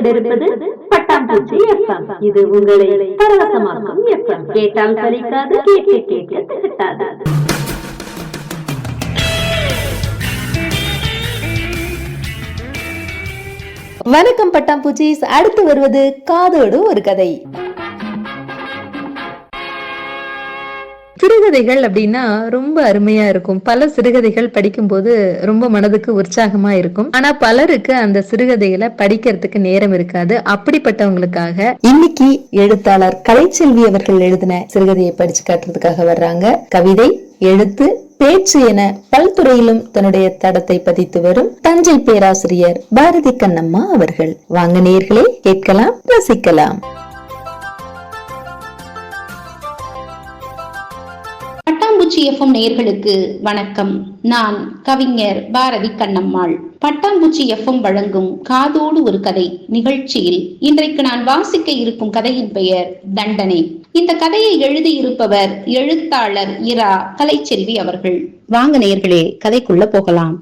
கேட்டுக்கொண்டிருப்பது பட்டாம்பூச்சி எஃப்எம். இது உங்களை பரவசமாக்கும் எஃப்எம். கேட்டால் சலிக்காது, கேட்க கேட்க திகட்டாது. வணக்கம் பட்டாம்பூச்சிஸ். அடுத்து வருவது காதோடு ஒரு கதை. சிறுகதைகள் அப்படின்னா ரொம்ப அருமையா இருக்கும். பல சிறுகதைகள் படிக்கும் போது ரொம்ப மனதுக்கு உற்சாகமா இருக்கும். ஆனா பலருக்கு அந்த சிறுகதைகளை படிக்கிறதுக்கு நேரம் இருக்காது. அப்படிப்பட்டவங்களுக்காக இன்னைக்கு எழுத்தாளர் கலைச்செல்வி அவர்கள் எழுதின சிறுகதையை படிச்சு காட்டுறதுக்காக வர்றாங்க. கவிதை, எழுத்து, பேச்சு என பல்துறையிலும் தன்னுடைய தடத்தை பதித்து வரும் தஞ்சை பேராசிரியர் பாரதி கண்ணம்மா அவர்கள். வாங்க நேயர்களே, கேட்கலாம், ரசிக்கலாம். பட்டாம்பூச்சி எஃப்எம் நேயர்களுக்கு வணக்கம். நான் கவிஞர் பாரதி கண்ணம்மாள். பட்டாம்பூச்சி எஃப்எம் வழங்கும் காதோடு ஒரு கதை நிகழ்ச்சியில் இன்றைக்கு நான் வாசிக்க இருக்கும் கதையின் பெயர் தண்டனை. இந்த கதையை எழுதியிருப்பவர் எழுத்தாளர் இரா கலைச்செல்வி அவர்கள். வாங்க நேயர்களே, கதைக்குள்ள போகலாம்.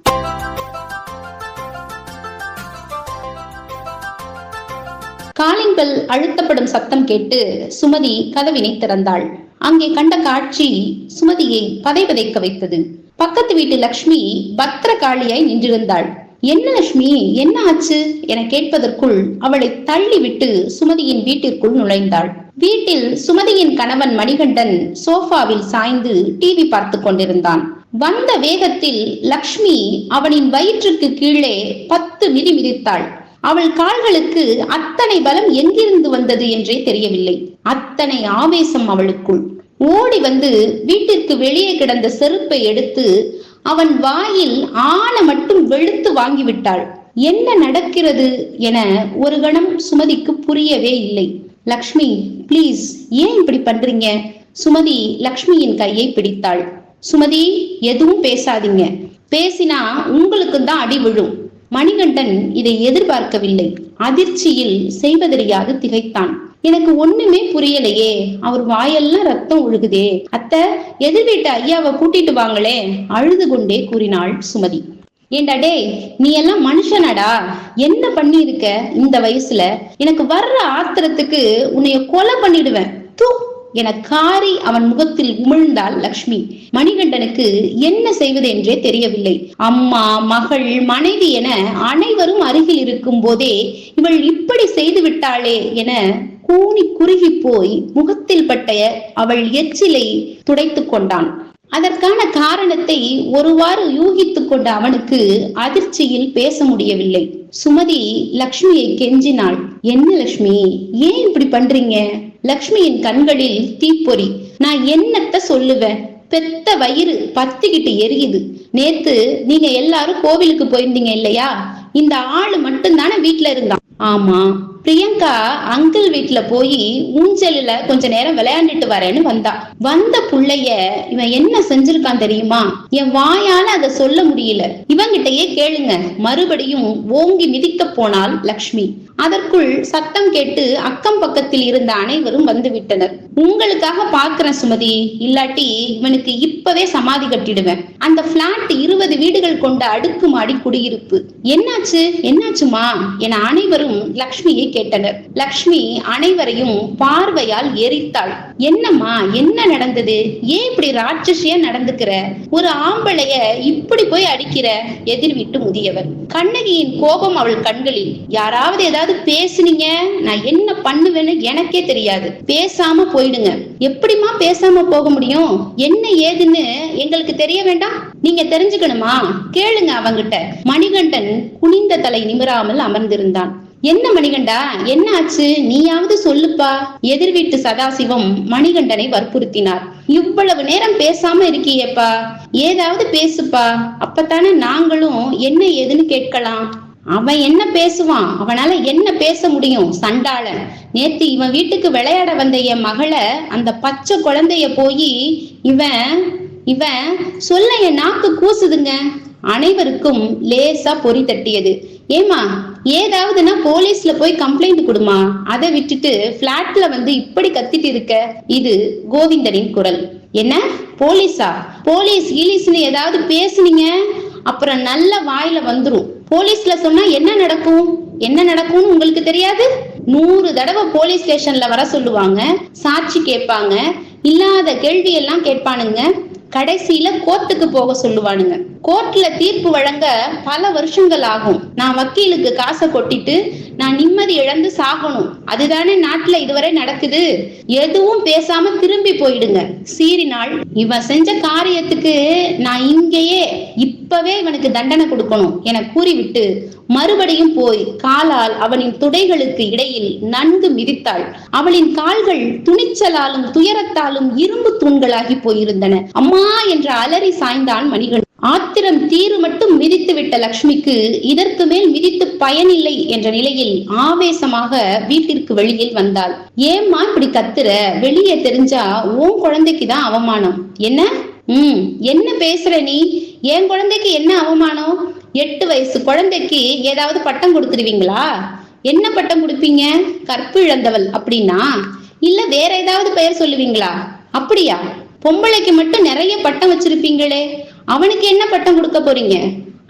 காலிங் பெல் அழுத்தப்படும் சத்தம் கேட்டு சுமதி கதவினை திறந்தாள். அங்கே கண்ட காட்சி சுமதியை பதைபதைக்க வைத்தது. பக்கத்து வீட்டு லட்சுமி பத்திர காளியாய் நின்றிருந்தாள். என்ன லட்சுமி, என்ன ஆச்சு என கேட்பதற்குள் அவளை தள்ளிவிட்டு சுமதியின் வீட்டிற்குள் நுழைந்தாள். வீட்டில் சுமதியின் கணவன் மணிகண்டன் சோஃபாவில் சாய்ந்து டிவி பார்த்து கொண்டிருந்தான். வந்த வேகத்தில் லக்ஷ்மி அவனின் வயிற்றுக்கு கீழே 10 மிதி மிதித்தாள். அவள் கால்களுக்கு அத்தனை பலம் எங்கிருந்து வந்தது என்றே தெரியவில்லை. அத்தனை ஆவேசம் அவளுக்குள். ஓடி வந்து வீட்டிற்கு வெளியே கிடந்த செருப்பை எடுத்து அவன் வாயில் ஆன மட்டும் வெளுத்து வாங்கிவிட்டாள். என்ன நடக்கிறது என ஒரு கணம் சுமதிக்கு புரியவே இல்லை. லக்ஷ்மி, பிளீஸ், ஏன் இப்படி பண்றீங்க? சுமதி லக்ஷ்மியின் கையை பிடித்தாள். சுமதி, எதுவும் பேசாதீங்க. பேசினா உங்களுக்கு தான் அடி விழும். மணிகண்டன் இதை எதிர்பார்க்கவில்லை. அதிர்ச்சியில் செய்வதறியாது திகைத்தான். எனக்கு ஒண்ணுமே புரியலையே, அவர் வாயெல்லாம் ரத்தம் ஒழுகுதே. அத்தை, எதிர் வீட்டு ஐயாவை கூட்டிட்டு வாங்களே, அழுது கொண்டே கூறினாள் சுமதி. ஏண்டா டேய், நீ எல்லாம் மனுஷனடா? என்ன பண்ணி இருக்க இந்த வயசுல? எனக்கு வர்ற ஆத்திரத்துக்கு உன்னைய கொலை பண்ணிடுவேன் தூ என காரி அவன் முகத்தில் உமிழ்ந்தாள் லக்ஷ்மி. மணிகண்டனுக்கு என்ன செய்வது என்றே தெரியவில்லை. அம்மா, மகள், மனைவி என அனைவரும் அருகில் இருக்கும் போதே இவள் இப்படி செய்து விட்டாளே என கூனி குறுகி போய் முகத்தில் பட்ட அவள் எச்சிலை துடைத்து கொண்டான். அதற்கான காரணத்தை ஒருவாறு யூகித்துக் கொண்ட அவனுக்கு அதிர்ச்சியில் பேச முடியவில்லை. சுமதி லக்ஷ்மியை கெஞ்சினாள். என்ன லக்ஷ்மி, ஏன் இப்படி பண்றீங்க? லக்ஷ்மியின் கண்களில் தீப்பொறி. நான் என்னத்த சொல்லுவேன்? பெத்த வயிறு பத்திக்கிட்டு எரியுது. நேத்து நீங்க எல்லாரும் கோவிலுக்கு போயிருந்தீங்க இல்லையா? இந்த ஆளு மட்டும்தானே வீட்டுல இருந்தான். ஆமா, பிரியங்கா அங்கிள் வீட்டுல போய் ஊஞ்சலில கொஞ்ச நேரம் விளையாண்டுட்டு வரேன்னு வந்த புள்ளைய இவன் என்ன செஞ்சிருக்கான் தெரியுமா? என் வாயால அதை சொல்ல முடியல. இவங்கிட்டயே கேளுங்க. மறுபடியும் ஓங்கி மிதிக்க போனாள் லக்ஷ்மி. அதற்குள் சத்தம் கேட்டு அக்கம் பக்கத்தில் இருந்த அனைவரும் வந்து விட்டனர். உங்களுக்காக பாக்குறேன் சுமதி, இல்லாட்டி இவனுக்கு இப்பவே சமாதி கட்டிடுவேன். அந்த பிளாட் 20 வீடுகள் கொண்ட அடுக்குமாடி குடியிருப்பு. என்னாச்சு என்னாச்சுமா என அனைவரும் லக்ஷ்மியை கேட்டனர். லக்ஷ்மி அனைவரையும் பார்வையால் எரித்தாள். என்னம்மா, என்ன நடந்தது? ஏன் இப்படி ராட்சசியா நடந்துக்கிற? ஒரு ஆம்பளைய இப்படி போய் அடிக்கிற? எதிர் வீட்டு முதியவர். கண்ணகியின் கோபம் அவள் கண்களில். யாராவது ஏதாவது பேசுனீங்க, நான் என்ன பண்ணுவேன்னு எனக்கே தெரியாது. பேசாம போயிடுங்க. எப்படிமா பேசாம போக முடியும்? என்ன ஏதுன்னு எங்களுக்கு தெரிய வேண்டாம்? நீங்க தெரிஞ்சுக்கணுமா? கேளுங்க அவங்கிட்ட. மணிகண்டன் குனிந்த தலை நிமிராமல் அமர்ந்திருந்தான். என்ன மணிகண்டா, என்ன ஆச்சு? நீயாவது சொல்லுப்பா. எதிர் வீட்டு சதாசிவம் மணிகண்டனை வற்புறுத்தினார். இவ்வளவு நேரம் பேசாம இருக்கியேப்பா, ஏதாவது பேசுப்பா, அப்பத்தானே நாங்களும் என்ன ஏதுன்னு கேட்கலாம். அவன் என்ன பேசுவான்? அவனால என்ன பேச முடியும்? சண்டாளன். நேத்து இவன் வீட்டுக்கு விளையாட வந்த என் மகளை, அந்த பச்சை குழந்தைய போய் இவன் சொல்ல என் நாக்கு கூசுதுங்க. அனைவருக்கும் லேசா பொறி தட்டியது. ஏமா, ஏதாவதுன்னா போலீஸ்ல போய் கம்ப்ளைண்ட் கொடுமா. அதை விட்டுட்டு பிளாட்ல வந்து இப்படி கத்திட்டு இருக்க. இது கோவிந்தனின் குரல். என்ன போலீஸா? போலீஸ் ஈலீஸ்னு ஏதாவது பேசுனீங்க அப்புறம் நல்ல வாயில வந்துரும். போலீஸ்ல சொன்னா என்ன நடக்கும்? என்ன நடக்கும்னு உங்களுக்கு தெரியாது? 100 தடவை போலீஸ் ஸ்டேஷன்ல வர சொல்லுவாங்க, சாட்சி கேட்பாங்க, இல்லாத கேள்வி எல்லாம் கேட்பானுங்க, கடைசியில கோர்ட்டுக்கு போக சொல்லுவானுங்க. கோர்ட்ல தீர்ப்பு வழங்க பல வருஷங்கள் ஆகும். நான் வக்கீலுக்கு காசை கொட்டிட்டு நான் நிம்மதி இழந்து சாகணும். அதுதானே நாட்டுல இதுவரை நடக்குது. எதுவும் பேசாம திரும்பி போயிடுங்க. சீறினாள். இவன் செஞ்ச காரியத்துக்கு நான் இங்கேயே இப்பவே இவனுக்கு தண்டனை கொடுக்கணும் என கூறிவிட்டு மறுபடியும் போய் காலால் அவனின் துடைகளுக்கு இடையில் நன்கு மிதித்தாள். அவளின் கால்கள் துணிச்சலாலும் துயரத்தாலும் இரும்பு தூண்களாகி போயிருந்தன. அம்மா என்று அலறி சாய்ந்தான் மணிகண்டன். ஆத்திரம் தீரு மட்டும் மிதித்து விட்ட லட்சுமிக்கு இதற்கு மேல் மிதித்து பயனில்லை என்ற நிலையில் ஆவேசமாக வீட்டிற்கு வெளியில் வந்தாள். ஏம்மா இப்படி கத்துற? வெளியே தெரிஞ்சா உன் குழந்தைக்குதான் அவமானம். என்ன பேசுற நீ? என் குழந்தைக்கு என்ன அவமானம்? 8 வயசு குழந்தைக்கு ஏதாவது பட்டம் கொடுத்துருவீங்களா? என்ன பட்டம் கொடுப்பீங்க? கற்பு இழந்தவள் அப்படின்னா? இல்ல வேற ஏதாவது பெயர் சொல்லுவீங்களா? அப்படியா? பொம்பளைக்கு மட்டும் நிறைய பட்டம் வச்சிருப்பீங்களே, அவனுக்கு என்ன பட்டம் கொடுக்க போறீங்க?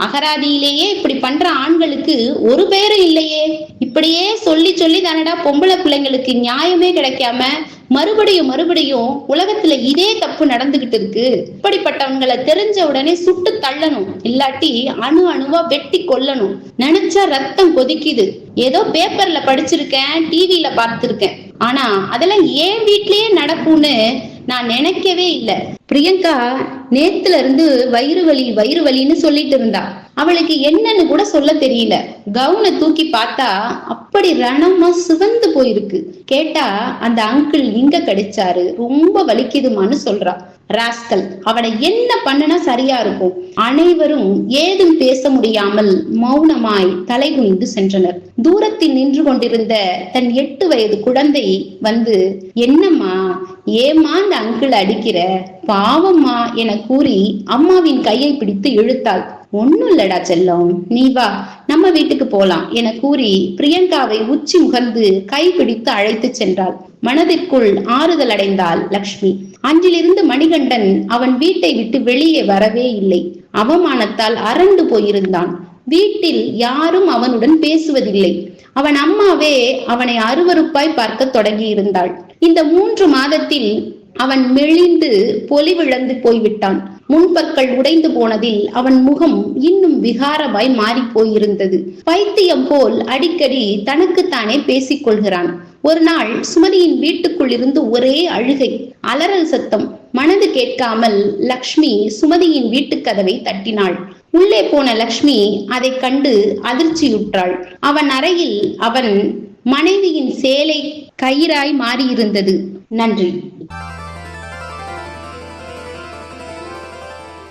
அகராதியிலேயே இப்படி பண்ற ஆண்களுக்கு ஒரு பெயரும் இல்லையே. இப்படியே சொல்லி சொல்லி தானடா பொம்பளை பிள்ளைங்களுக்கு நியாயமே கிடைக்காம மறுபடியும் உலகத்துல இதே தப்பு நடந்துகிட்டு இருக்கு. இப்படிப்பட்டவங்களை தெரிஞ்ச உடனே சுட்டு தள்ளணும், இல்லாட்டி அணுவா வெட்டி கொல்லணும். நினைச்சா ரத்தம் கொதிக்குது. ஏதோ பேப்பர்ல படிச்சிருக்கேன், டிவில பார்த்திருக்கேன், ஆனா அதெல்லாம் ஏன் வீட்லயே நடக்கும்னு நான் நினைக்கவே இல்லை. பிரியங்கா நேத்துல இருந்து வயிறு வலின்னு சொல்லிட்டு இருந்தா. அவளுக்கு என்னன்னு கூட சொல்ல தெரியல. கவுனை தூக்கி பார்த்தா அப்படி ரணமா சிவந்து போயிருக்கு. கேட்டா அந்த அங்கிள் இங்க கடிச்சாரு, ரொம்ப வலிக்குதுமான்னு சொல்றா. ராஸ்கல், அவனை என்ன பண்ணனா சரியா இருக்கும்? அனைவரும் ஏதும் பேச முடியாமல் மௌனமாய் தலை குனிந்து சென்றனர். தூரத்தில் நின்று கொண்டிருந்த தன் 8 வயது குழந்தை வந்து, என்னம்மா, ஏம்மா அந்த அங்கிள் அடிக்கிற? பாவம்மா என கூறி அம்மாவின் கையை பிடித்து இழுத்தாள். ஒண்ணும் இல்லடா செல்லம், நீ வா, நம்ம வீட்டுக்கு போலாம் என கூறி பிரியங்காவை உச்சி முகர்ந்து கை பிடித்து அழைத்து சென்றாள். மனதிற்குள் ஆறுதல் அடைந்தாள் லக்ஷ்மி. அன்றிலிருந்து மணிகண்டன் அவன் வீட்டை விட்டு வெளியே வரவே இல்லை. அவமானத்தால் அரண்டு போயிருந்தான். வீட்டில் யாரும் அவனுடன் பேசுவதில்லை. அவன் அம்மாவே அவனை அருவருப்பாய் பார்க்க தொடங்கி இருந்தாள். இந்த 3 மாதத்தில் அவன் மெலிந்து பொலிவிழந்து போய்விட்டான். முன்பற்கள் உடைந்து போனதில் அவன் முகம் இன்னும் விகாரமாய் மாறி போயிருந்தது. பைத்தியம் போல் அடிக்கடி தனக்குத்தானே பேசிக் கொள்கிறான். ஒரு நாள் சுமதியின் வீட்டுக்குள் இருந்து ஒரே அழுகை, அலறல் சத்தம். மனது கேட்காமல் லக்ஷ்மி சுமதியின் வீட்டு கதவை தட்டினாள். உள்ளே போன லக்ஷ்மி அதை கண்டு அதிர்ச்சியுற்றாள். அவன் அறையில் அவன் மனைவியின் சேலை கயிறாய் மாறியிருந்தது. நன்றி.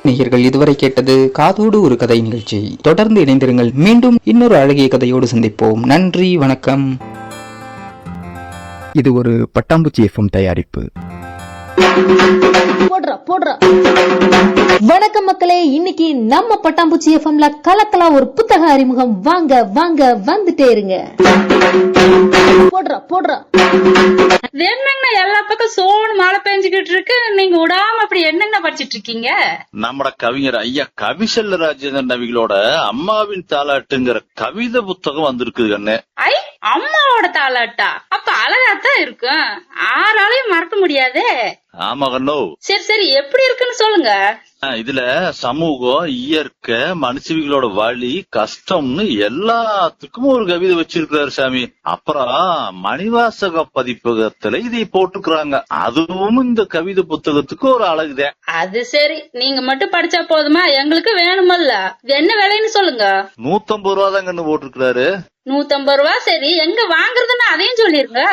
நேயர்கள் இதுவரை கேட்டது காதோடு ஒரு கதை நிகழ்ச்சி. தொடர்ந்து இணைந்திருங்கள். மீண்டும் இன்னொரு அழகிய கதையோடு சந்திப்போம். நன்றி, வணக்கம். இது ஒரு பட்டாம்பூச்சி எஃப்எம் தயாரிப்பு. வணக்கம் மக்களே, இன்னைக்கு நம்ம பட்டாம்பூச்சி எஃப்எம்ல கலக்கலாம் ஒரு புத்தக அறிமுகம். வாங்க வாங்க, வந்துட்டே இருங்க. என்னங்க எல்லா பக்கம் சோனு மழை பெஞ்சுக்கிட்டு இருக்கு, நீங்க விடாம அப்படி என்னங்க படிச்சிட்டு இருக்கீங்க? நம்மட கவிஞர் ஐயா கவிசெல்ல ராஜேந்திரன் நவிகளோட அம்மாவின் தாலாட்டுங்கிற கவிதை புத்தகம் வந்திருக்குது கண்ணு. ஐ, அம்மாவோட தாலாட்டா? அப்ப அழகாத்தான் இருக்கும், ஆறாலையும் மறக்க முடியாதே. ஆமா கண்ணோ. சரி, எப்படி இருக்குன்னு சொல்லுங்க. இதுல சமூகம், இயற்கை, மனுஷவிகளோட வலி, கஷ்டம்னு எல்லாத்துக்கும் ஒரு கவிதை வச்சிருக்கிறாரு சாமி. அப்புறம் மணிவாசக பதிப்பகத்துல இதை போட்டுக்கிறாங்க. அதுவும் இந்த கவிதை புத்தகத்துக்கு ஒரு அழகுதான். அது சரி, நீங்க மட்டும் படிச்சா போதுமா? எங்களுக்கு வேணுமல்ல. என்ன விலைன்னு சொல்லுங்க. 150 ரூபா தான் கண்ணு போட்டிருக்கிறாரு. 150 ரூபா. சரி, எங்க வாங்குறதுன்னு அதையும் சொல்லிருங்க.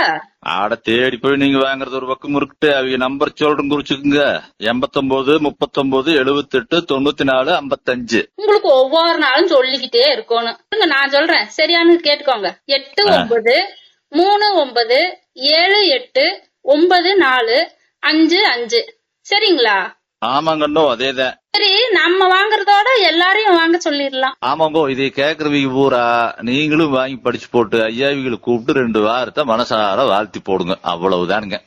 ஆட தேடி போய் நீங்க வாங்குறது ஒரு பக்கம் இருக்குட்டு. அவங்க நம்பர் சொல்றேன், குறிச்சுக்குங்க. 89 39 78 94 55. உங்களுக்கு ஒவ்வொரு நாளும் சொல்லிக்கிட்டே இருக்கணும். நான் சொல்றேன், சரியானு கேட்டுக்கோங்க. 89 39 78 94 55. சரிங்களா? ஆமாங்கண்ணோ, அதேதான். சரி, நம்ம வாங்குறதோட எல்லாரையும் வாங்க சொல்லிடலாம். ஆமாங்கோ, இதை கேக்குறவங்க பூரா நீங்களும் வாங்கி படிச்சு போட்டு ஐயாவிகளை கூப்பிட்டு 2 வாரத்தை மனசார வாழ்த்தி போடுங்க. அவ்வளவுதானுங்க.